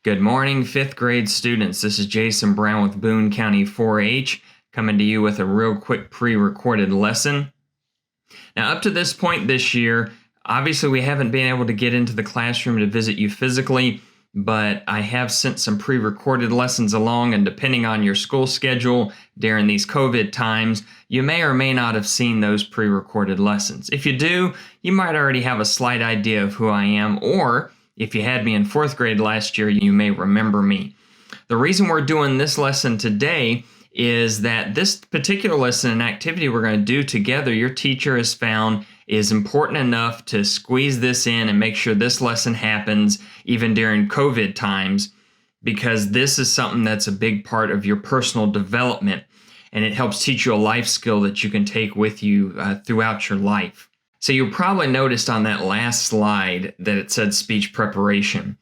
Good morning, 5th grade students. This is Jason Brown with Boone County 4-H coming to you with a real quick pre-recorded lesson. Now, up to this point this year, obviously we haven't been able to get into the classroom to visit you physically, but I have sent some pre-recorded lessons along, and depending on your school schedule during these COVID times, you may or may not have seen those pre-recorded lessons. If you do, you might already have a slight idea of who I am, or if you had me in 4th grade last year, you may remember me. The reason we're doing this lesson today is that this particular lesson and activity we're going to do together, your teacher has found is important enough to squeeze this in and make sure this lesson happens even during COVID times, because this is something that's a big part of your personal development, and it helps teach you a life skill that you can take with you throughout your life. So you probably noticed on that last slide that it said speech preparation.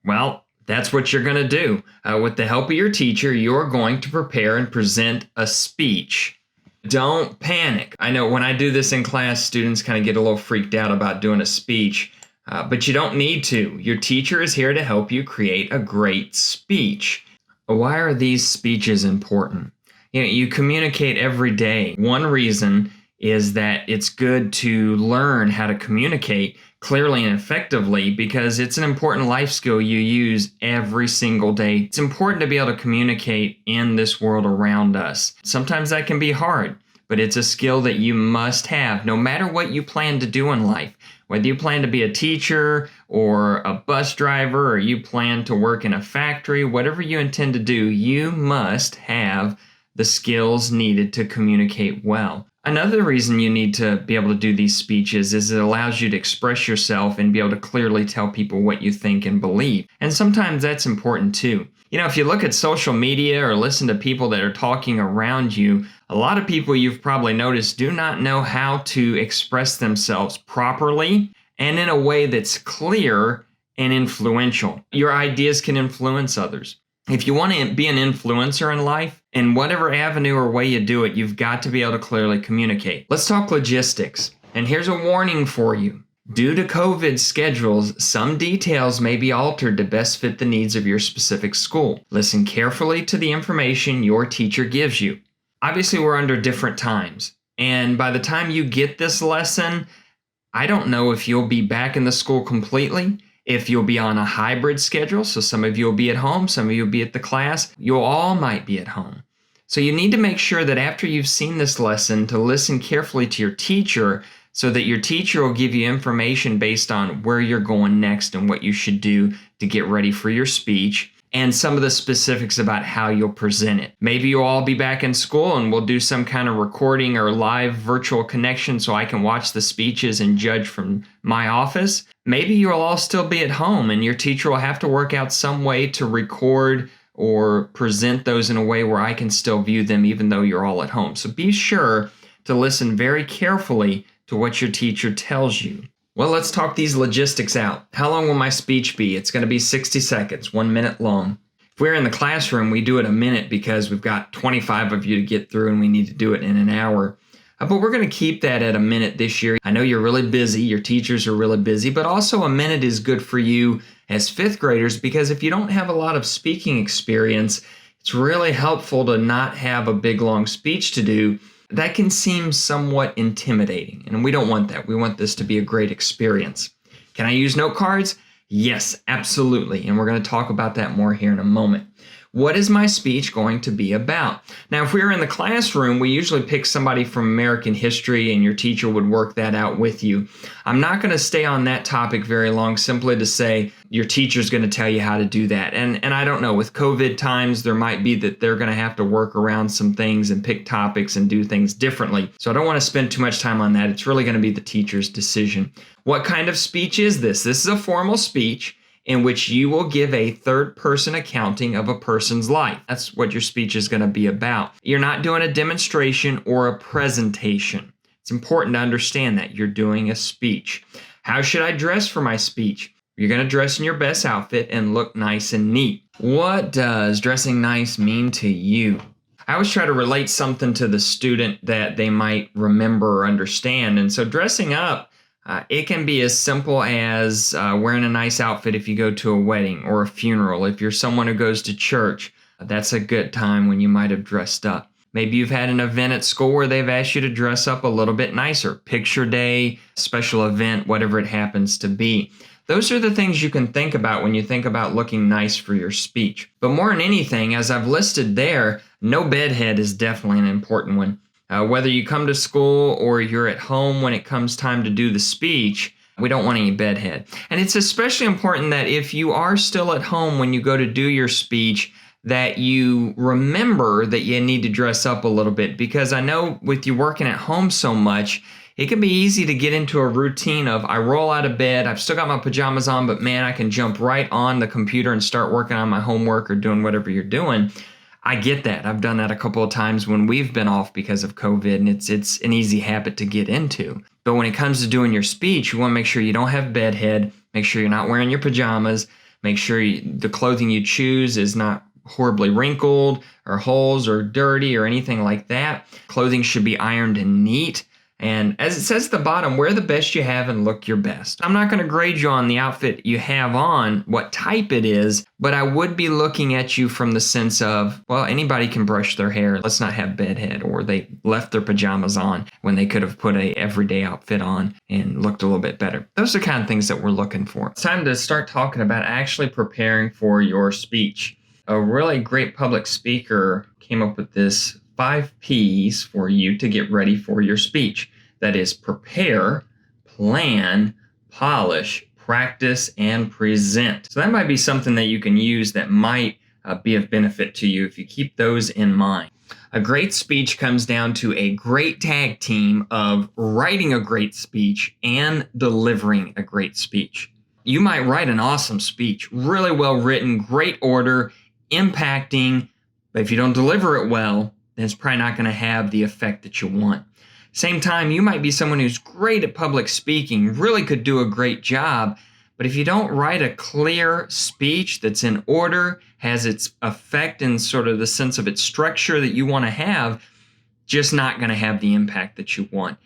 Well, that's what you're going to do. With the help of your teacher, you're going to prepare and present a speech. Don't panic. I know when I do this in class, students kind of get a little freaked out about doing a speech, but you don't need to. Your teacher is here to help you create a great speech. Why are these speeches important? You communicate every day. One reason is that it's good to learn how to communicate clearly and effectively, because it's an important life skill you use every single day. It's important to be able to communicate in this world around us. Sometimes that can be hard, but it's a skill that you must have no matter what you plan to do in life. Whether you plan to be a teacher or a bus driver, or you plan to work in a factory, whatever you intend to do, you must have the skills needed to communicate well. Another reason you need to be able to do these speeches is it allows you to express yourself and be able to clearly tell people what you think and believe. And sometimes that's important too. If you look at social media or listen to people that are talking around you, a lot of people you've probably noticed do not know how to express themselves properly and in a way that's clear and influential. Your ideas can influence others. If you want to be an influencer in life, in whatever avenue or way you do it, you've got to be able to clearly communicate. Let's talk logistics. And here's a warning for you. Due to COVID schedules, some details may be altered to best fit the needs of your specific school. Listen carefully to the information your teacher gives you. Obviously, we're under different times. And by the time you get this lesson, I don't know if you'll be back in the school completely, if you'll be on a hybrid schedule, so some of you will be at home, some of you will be at the class, you all might be at home. So you need to make sure that after you've seen this lesson to listen carefully to your teacher, so that your teacher will give you information based on where you're going next and what you should do to get ready for your speech, and some of the specifics about how you'll present it. Maybe you'll all be back in school and we'll do some kind of recording or live virtual connection so I can watch the speeches and judge from my office. Maybe you'll all still be at home and your teacher will have to work out some way to record or present those in a way where I can still view them even though you're all at home. So be sure to listen very carefully to what your teacher tells you. Well, let's talk these logistics out. How long will my speech be? It's going to be 60 seconds, 1 minute long. If we're in the classroom, we do it a minute because we've got 25 of you to get through and we need to do it in an hour. But we're going to keep that at a minute this year. I know you're really busy, your teachers are really busy, but also a minute is good for you as 5th graders, because if you don't have a lot of speaking experience, it's really helpful to not have a big long speech to do. That can seem somewhat intimidating, and we don't want that. We want this to be a great experience. Can I use note cards? Yes, absolutely, and we're going to talk about that more here in a moment. What is my speech going to be about? Now, if we were in the classroom, we usually pick somebody from American history and your teacher would work that out with you. I'm not going to stay on that topic very long, simply to say your teacher's going to tell you how to do that. And I don't know, with COVID times, there might be that they're going to have to work around some things and pick topics and do things differently. So I don't want to spend too much time on that. It's really going to be the teacher's decision. What kind of speech is this? This is a formal speech in which you will give a third-person accounting of a person's life. That's what your speech is going to be about. You're not doing a demonstration or a presentation. It's important to understand that you're doing a speech. How should I dress for my speech? You're going to dress in your best outfit and look nice and neat. What does dressing nice mean to you? I always try to relate something to the student that they might remember or understand. And so dressing up It can be as simple as wearing a nice outfit if you go to a wedding or a funeral. If you're someone who goes to church, that's a good time when you might have dressed up. Maybe you've had an event at school where they've asked you to dress up a little bit nicer. Picture day, special event, whatever it happens to be. Those are the things you can think about when you think about looking nice for your speech. But more than anything, as I've listed there, no bedhead is definitely an important one. Whether you come to school or you're at home when it comes time to do the speech, we don't want any bedhead. And it's especially important that if you are still at home when you go to do your speech, that you remember that you need to dress up a little bit, because I know with you working at home so much, it can be easy to get into a routine of I roll out of bed, I've still got my pajamas on, but man, I can jump right on the computer and start working on my homework or doing whatever you're doing. I get that. I've done that a couple of times when we've been off because of COVID, and it's an easy habit to get into. But when it comes to doing your speech, you want to make sure you don't have bedhead, make sure you're not wearing your pajamas, make sure the clothing you choose is not horribly wrinkled or holes or dirty or anything like that. Clothing should be ironed and neat. And as it says at the bottom, wear the best you have and look your best. I'm not going to grade you on the outfit you have on, what type it is, but I would be looking at you from the sense of, well, anybody can brush their hair. Let's not have bedhead, or they left their pajamas on when they could have put a everyday outfit on and looked a little bit better. Those are the kind of things that we're looking for. It's time to start talking about actually preparing for your speech. A really great public speaker came up with this 5 P's for you to get ready for your speech. That is prepare, plan, polish, practice, and present. So that might be something that you can use that might be of benefit to you if you keep those in mind. A great speech comes down to a great tag team of writing a great speech and delivering a great speech. You might write an awesome speech, really well written, great order, impacting, but if you don't deliver it well, then it's probably not going to have the effect that you want. Same time, you might be someone who's great at public speaking, really could do a great job, but if you don't write a clear speech that's in order, has its effect in sort of the sense of its structure that you want to have, just not going to have the impact that you want.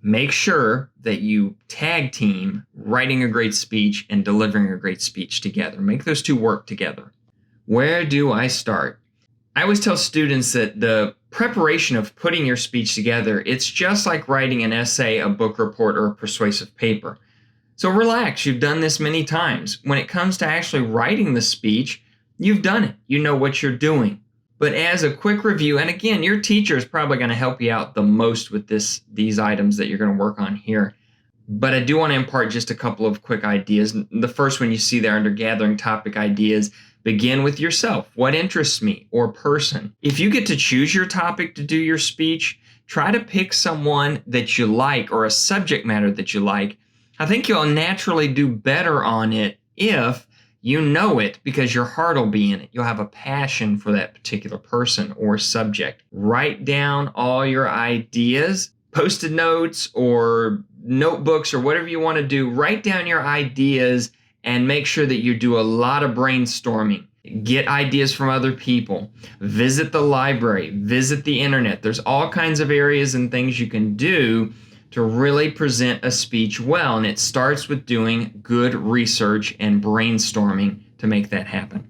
Make sure that you tag team writing a great speech and delivering a great speech together. Make those two work together. Where do I start? I always tell students that the preparation of putting your speech together, it's just like writing an essay, a book report, or a persuasive paper. So relax, you've done this many times. When it comes to actually writing the speech, you've done it. You know what you're doing. But as a quick review, and again, your teacher is probably going to help you out the most with these items that you're going to work on here. But I do want to impart just a couple of quick ideas. The first one you see there under gathering topic ideas, begin with yourself. What interests me or person? If you get to choose your topic to do your speech, try to pick someone that you like or a subject matter that you like. I think you'll naturally do better on it if you know it, because your heart will be in it. You'll have a passion for that particular person or subject. Write down all your ideas, Post-it notes or notebooks or whatever you want to do. Write down your ideas and make sure that you do a lot of brainstorming. Get ideas from other people. Visit the library. Visit the internet. There's all kinds of areas and things you can do to really present a speech well. And it starts with doing good research and brainstorming to make that happen.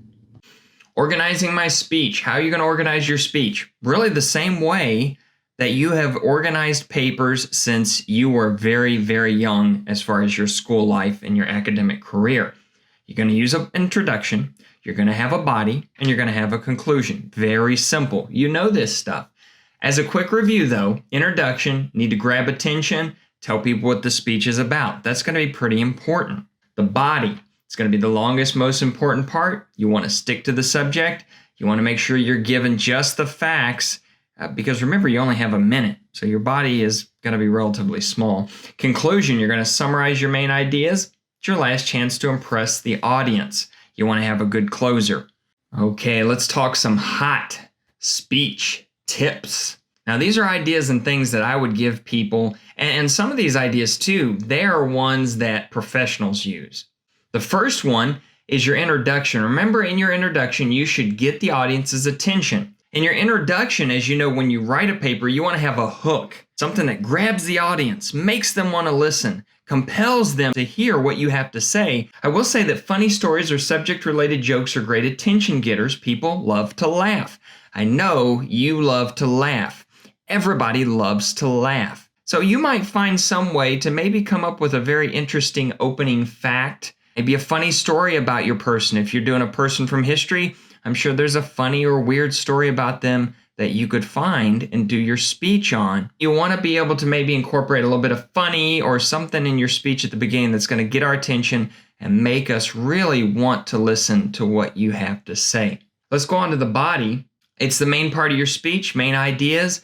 Organizing my speech. How are you going to organize your speech? Really the same way that you have organized papers since you were very, very young as far as your school life and your academic career. You're going to use an introduction, you're going to have a body, and you're going to have a conclusion. Very simple. You know this stuff. As a quick review though, introduction, need to grab attention, tell people what the speech is about. That's going to be pretty important. The body, it's going to be the longest, most important part. You want to stick to the subject. You want to make sure you're given just the facts. Because remember, you only have a minute, so your body is going to be relatively small. Conclusion, you're going to summarize your main ideas. It's your last chance to impress the audience. You want to have a good closer. Okay, let's talk some hot speech tips. Now, these are ideas and things that I would give people, and some of these ideas too, they are ones that professionals use. The first one is your introduction. Remember, in your introduction, you should get the audience's attention. In your introduction, as you know, when you write a paper, you want to have a hook, something that grabs the audience, makes them want to listen, compels them to hear what you have to say. I will say that funny stories or subject-related jokes are great attention getters. People love to laugh. I know you love to laugh. Everybody loves to laugh. So you might find some way to maybe come up with a very interesting opening fact, maybe a funny story about your person. If you're doing a person from history, I'm sure there's a funny or weird story about them that you could find and do your speech on. You want to be able to maybe incorporate a little bit of funny or something in your speech at the beginning that's going to get our attention and make us really want to listen to what you have to say. Let's go on to the body. It's the main part of your speech, main ideas.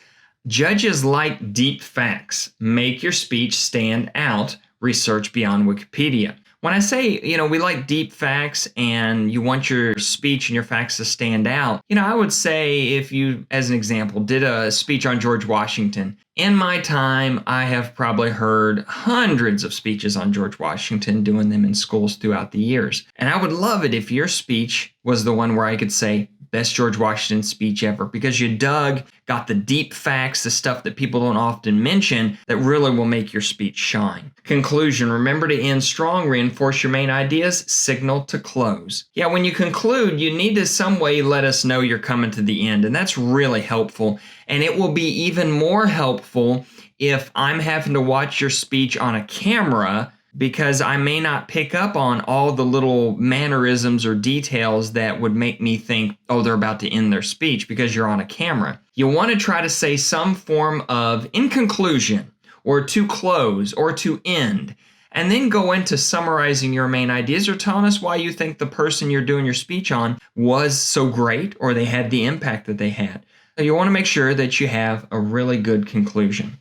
Judges like deep facts. Make your speech stand out. Research beyond Wikipedia. When I say, we like deep facts and you want your speech and your facts to stand out, I would say if you, as an example, did a speech on George Washington. In my time, I have probably heard hundreds of speeches on George Washington, doing them in schools throughout the years. And I would love it if your speech was the one where I could say, best George Washington speech ever, because you got the deep facts, the stuff that people don't often mention that really will make your speech shine. Conclusion, remember to end strong, reinforce your main ideas, signal to close. Yeah, when you conclude, you need to some way let us know you're coming to the end, and that's really helpful. And it will be even more helpful if I'm having to watch your speech on a camera, because I may not pick up on all the little mannerisms or details that would make me think, oh, they're about to end their speech, because you're on a camera. You want to try to say some form of in conclusion, or to close, or to end, and then go into summarizing your main ideas or telling us why you think the person you're doing your speech on was so great, or they had the impact that they had. So you want to make sure that you have a really good conclusion.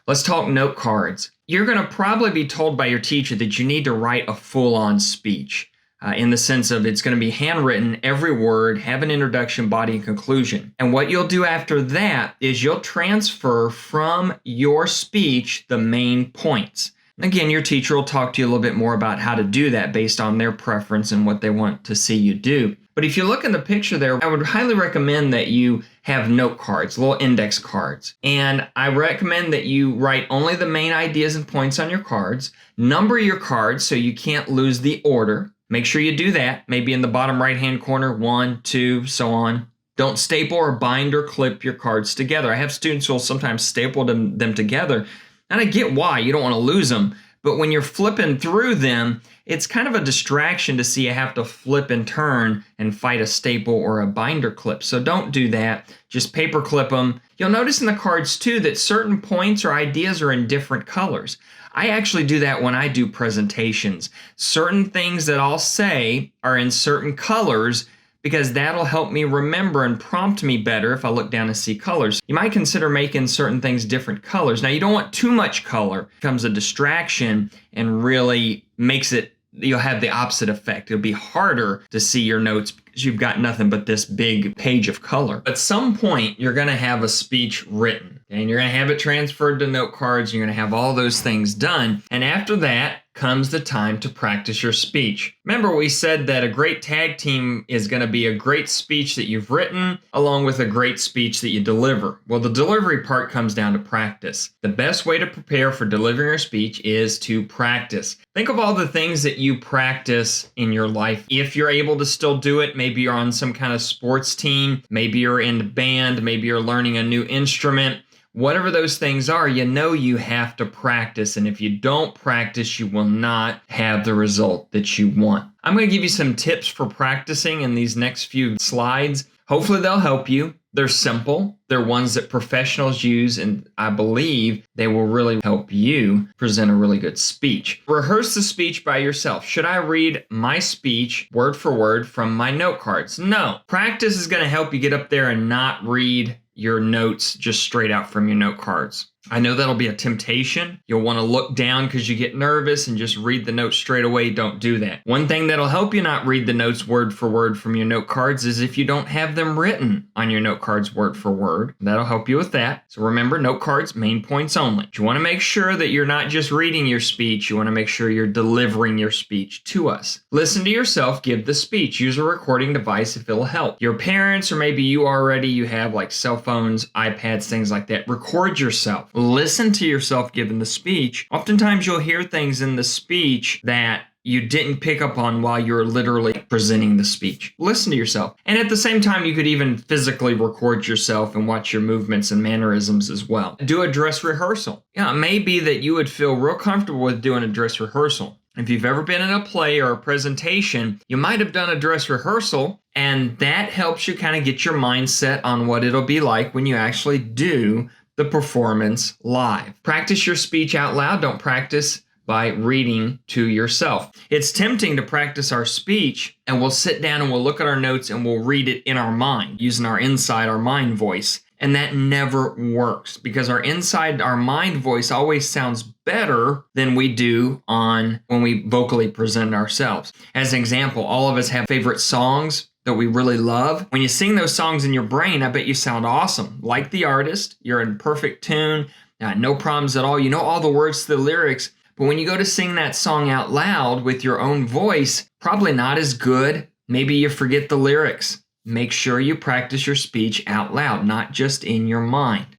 Let's talk note cards. You're going to probably be told by your teacher that you need to write a full-on speech in the sense of it's going to be handwritten, every word, have an introduction, body, and conclusion. And what you'll do after that is you'll transfer from your speech the main points. Again, your teacher will talk to you a little bit more about how to do that based on their preference and what they want to see you do. But if you look in the picture there, I would highly recommend that you have note cards, little index cards. And I recommend that you write only the main ideas and points on your cards. Number your cards so you can't lose the order. Make sure you do that, maybe in the bottom right-hand corner, 1, 2, so on. Don't staple or bind or clip your cards together. I have students who will sometimes staple them together, and I get why, you don't want to lose them. But when you're flipping through them, it's kind of a distraction to see you have to flip and turn and fight a staple or a binder clip. So don't do that. Just paper clip them. You'll notice in the cards too that certain points or ideas are in different colors. I actually do that when I do presentations. Certain things that I'll say are in certain colors because that'll help me remember and prompt me better if I look down and see colors. You might consider making certain things different colors. Now, you don't want too much color. It becomes a distraction and really makes it, you'll have the opposite effect. It'll be harder to see your notes because you've got nothing but this big page of color. At some point, you're going to have a speech written, and you're going to have it transferred to note cards. You're going to have all those things done. And after that comes the time to practice your speech. Remember, we said that a great tag team is going to be a great speech that you've written along with a great speech that you deliver. Well, the delivery part comes down to practice. The best way to prepare for delivering your speech is to practice. Think of all the things that you practice in your life. If you're able to still do it, maybe you're on some kind of sports team, maybe you're in band, maybe you're learning a new instrument. Whatever those things are, you know you have to practice. And if you don't practice, you will not have the result that you want. I'm going to give you some tips for practicing in these next few slides. Hopefully they'll help you. They're simple. They're ones that professionals use, and I believe they will really help you present a really good speech. Rehearse the speech by yourself. Should I read my speech word for word from my note cards? No. Practice is going to help you get up there and not read your notes just straight out from your note cards. I know that'll be a temptation. You'll want to look down because you get nervous and just read the notes straight away. Don't do that. One thing that'll help you not read the notes word for word from your note cards is if you don't have them written on your note cards word for word. That'll help you with that. So remember, note cards, main points only. You want to make sure that you're not just reading your speech. You want to make sure you're delivering your speech to us. Listen to yourself give the speech. Use a recording device if it'll help. Your parents, or maybe you have like cell phones, iPads, things like that. Record yourself. Listen to yourself giving the speech. Oftentimes you'll hear things in the speech that you didn't pick up on while you're literally presenting the speech. Listen to yourself. And at the same time, you could even physically record yourself and watch your movements and mannerisms as well. Do a dress rehearsal. Yeah, it may be that you would feel real comfortable with doing a dress rehearsal. If you've ever been in a play or a presentation, you might have done a dress rehearsal, and that helps you kind of get your mindset on what it'll be like when you actually do the performance live. Practice your speech out loud. Don't practice by reading to yourself. It's tempting to practice our speech and we'll sit down and we'll look at our notes and we'll read it in our mind using our mind voice. And that never works because our mind voice always sounds better than we do when we vocally present ourselves. As an example, all of us have favorite songs that we really love. When you sing those songs in your brain, I bet you sound awesome. Like the artist, you're in perfect tune, no problems at all. You know all the words to the lyrics, but when you go to sing that song out loud with your own voice, probably not as good. Maybe you forget the lyrics. Make sure you practice your speech out loud, not just in your mind.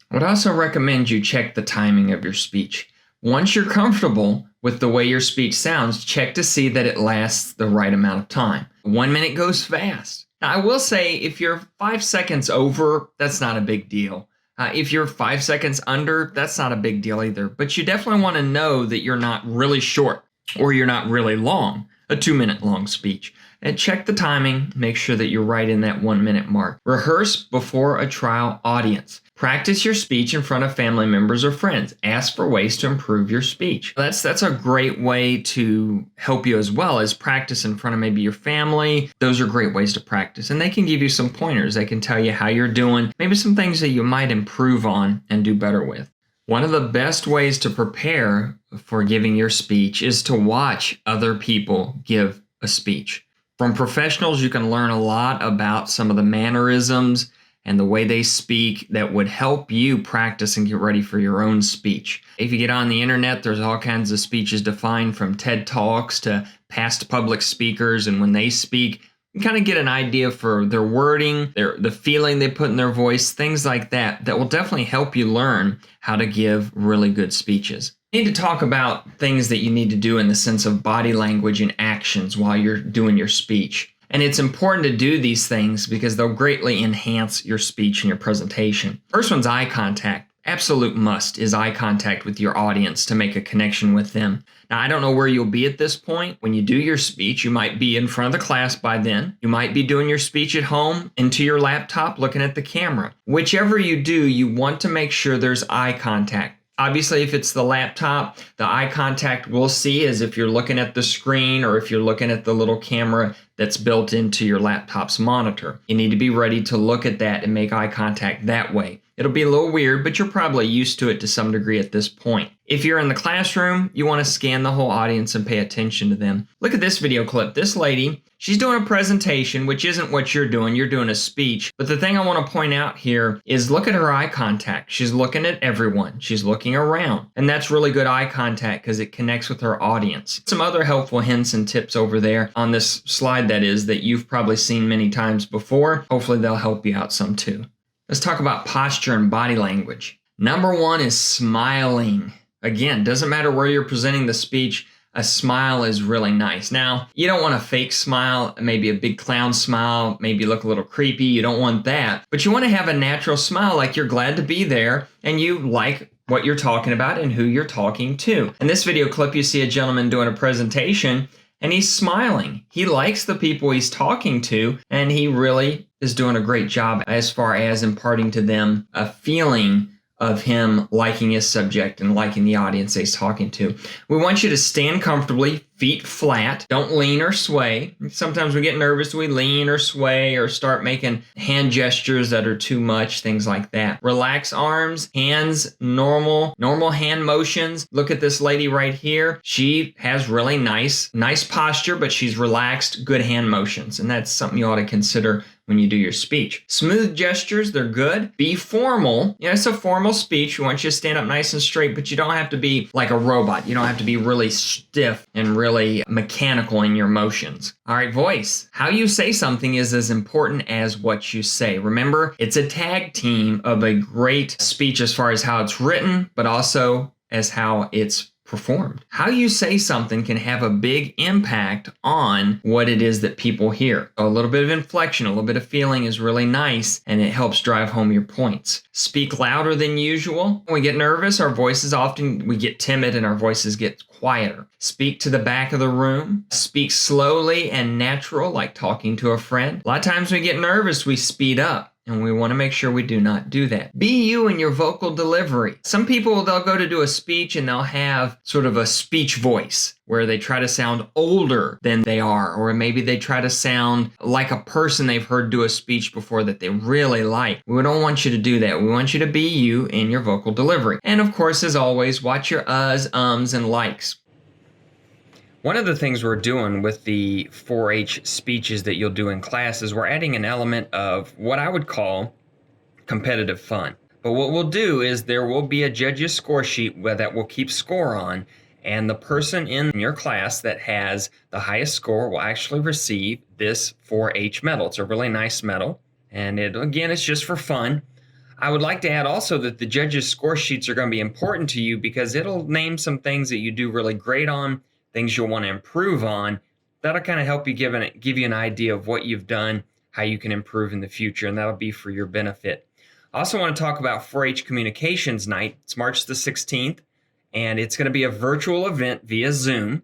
I would also recommend you check the timing of your speech. Once you're comfortable with the way your speech sounds, check to see that it lasts the right amount of time. 1 minute goes fast. Now, I will say if you're 5 seconds over, that's not a big deal. If you're 5 seconds under, that's not a big deal either. But you definitely want to know that you're not really short or you're not really long, a 2 minute long speech. And check the timing, make sure that you're right in that 1 minute mark. Rehearse before a trial audience. Practice your speech in front of family members or friends. Ask for ways to improve your speech. That's a great way to help you as well as practice in front of maybe your family. Those are great ways to practice. And they can give you some pointers. They can tell you how you're doing, maybe some things that you might improve on and do better with. One of the best ways to prepare for giving your speech is to watch other people give a speech. From professionals, you can learn a lot about some of the mannerisms and the way they speak that would help you practice and get ready for your own speech. If you get on the internet, there's all kinds of speeches defined from TED Talks to past public speakers, and when they speak, you kind of get an idea for their wording, the feeling they put in their voice, things like that will definitely help you learn how to give really good speeches. You need to talk about things that you need to do in the sense of body language and actions while you're doing your speech. And it's important to do these things because they'll greatly enhance your speech and your presentation. First one's eye contact. Absolute must is eye contact with your audience to make a connection with them. Now, I don't know where you'll be at this point. When you do your speech, you might be in front of the class by then. You might be doing your speech at home into your laptop looking at the camera. Whichever you do, you want to make sure there's eye contact. Obviously, if it's the laptop, the eye contact we'll see is if you're looking at the screen or if you're looking at the little camera that's built into your laptop's monitor. You need to be ready to look at that and make eye contact that way. It'll be a little weird, but you're probably used to it to some degree at this point. If you're in the classroom, you want to scan the whole audience and pay attention to them. Look at this video clip. This lady, she's doing a presentation, which isn't what you're doing. You're doing a speech. But the thing I want to point out here is look at her eye contact. She's looking at everyone. She's looking around. And that's really good eye contact because it connects with her audience. Some other helpful hints and tips over there on this slide that you've probably seen many times before. Hopefully they'll help you out some too. Let's talk about posture and body language. Number one is smiling. Again, doesn't matter where you're presenting the speech, a smile is really nice. Now, you don't want a fake smile, maybe a big clown smile, maybe look a little creepy. You don't want that. But you want to have a natural smile like you're glad to be there and you like what you're talking about and who you're talking to. In this video clip, you see a gentleman doing a presentation and he's smiling. He likes the people he's talking to and he really is doing a great job as far as imparting to them a feeling of him liking his subject and liking the audience he's talking to. We want you to stand comfortably, feet flat. Don't lean or sway. Sometimes we get nervous, we lean or sway or start making hand gestures that are too much, things like that. Relax arms, hands, normal hand motions. Look at this lady right here. She has really nice posture, but she's relaxed, good hand motions. And that's something you ought to consider when you do your speech. Smooth gestures, they're good. Be formal. It's a formal speech. We want you to stand up nice and straight, but you don't have to be like a robot. You don't have to be really stiff and really mechanical in your motions. All right, voice. How you say something is as important as what you say. Remember, it's a tag team of a great speech as far as how it's written, but also as how it's performed. How you say something can have a big impact on what it is that people hear. A little bit of inflection, a little bit of feeling is really nice, and it helps drive home your points. Speak louder than usual. When we get nervous, we get timid and our voices get quieter. Speak to the back of the room. Speak slowly and natural, like talking to a friend. A lot of times when we get nervous, we speed up. And we want to make sure we do not do that. Be you in your vocal delivery. Some people, they'll go to do a speech and they'll have sort of a speech voice where they try to sound older than they are, or maybe they try to sound like a person they've heard do a speech before that they really like. We don't want you to do that. We want you to be you in your vocal delivery. And of course, as always, watch your uhs, ums, and likes. One of the things we're doing with the 4-H speeches that you'll do in class is we're adding an element of what I would call competitive fun. But what we'll do is there will be a judge's score sheet that we'll keep score on, and the person in your class that has the highest score will actually receive this 4-H medal. It's a really nice medal, and it's just for fun. I would like to add also that the judge's score sheets are going to be important to you because it'll name some things that you do really great on, things you'll want to improve on. That'll kind of help you give you an idea of what you've done, how you can improve in the future, and that'll be for your benefit. I also want to talk about 4-H Communications Night. It's March the 16th, and it's going to be a virtual event via Zoom,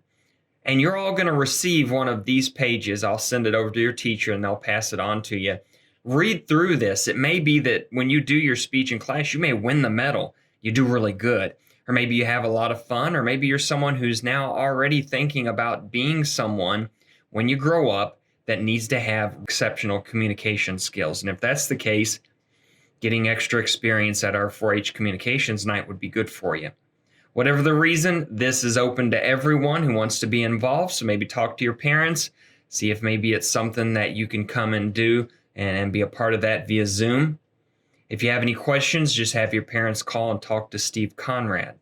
and you're all going to receive one of these pages. I'll send it over to your teacher, and they'll pass it on to you. Read through this. It may be that when you do your speech in class, you may win the medal. You do really good. Or maybe you have a lot of fun, or maybe you're someone who's now already thinking about being someone when you grow up that needs to have exceptional communication skills. And if that's the case, getting extra experience at our 4-H Communications Night would be good for you. Whatever the reason, this is open to everyone who wants to be involved. So maybe talk to your parents, see if maybe it's something that you can come and do and be a part of that via Zoom. If you have any questions, just have your parents call and talk to Steve Conrad.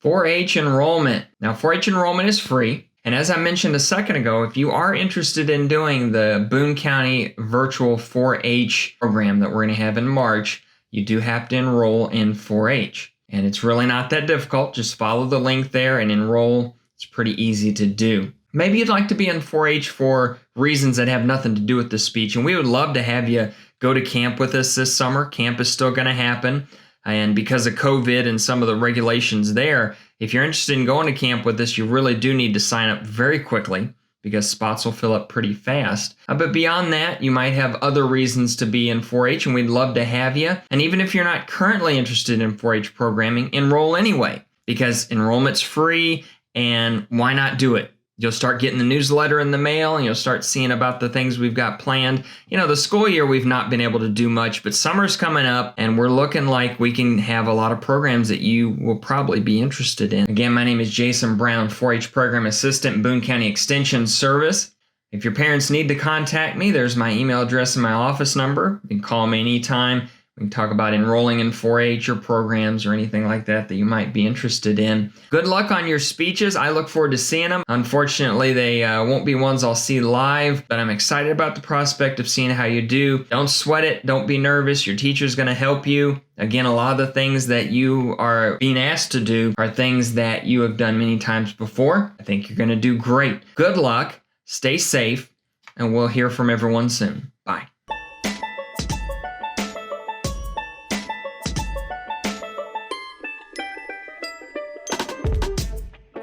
4-H enrollment. Now, 4-H enrollment is free. And as I mentioned a second ago, if you are interested in doing the Boone County virtual 4-H program that we're going to have in March, you do have to enroll in 4-H. And it's really not that difficult. Just follow the link there and enroll. It's pretty easy to do. Maybe you'd like to be in 4-H for reasons that have nothing to do with the speech. And we would love to have you go to camp with us this summer. Camp is still going to happen. And because of COVID and some of the regulations there, if you're interested in going to camp with us, you really do need to sign up very quickly because spots will fill up pretty fast. But beyond that, you might have other reasons to be in 4-H, and we'd love to have you. And even if you're not currently interested in 4-H programming, enroll anyway because enrollment's free, and why not do it? You'll start getting the newsletter in the mail, and you'll start seeing about the things we've got planned. The school year, we've not been able to do much, but summer's coming up, and we're looking like we can have a lot of programs that you will probably be interested in. Again, my name is Jason Brown, 4-H Program Assistant, Boone County Extension Service. If your parents need to contact me, there's my email address and my office number. You can call me anytime. We can talk about enrolling in 4-H or programs or anything like that you might be interested in. Good luck on your speeches. I look forward to seeing them. Unfortunately, they won't be ones I'll see live, but I'm excited about the prospect of seeing how you do. Don't sweat it. Don't be nervous. Your teacher's going to help you. Again, a lot of the things that you are being asked to do are things that you have done many times before. I think you're going to do great. Good luck. Stay safe, and we'll hear from everyone soon.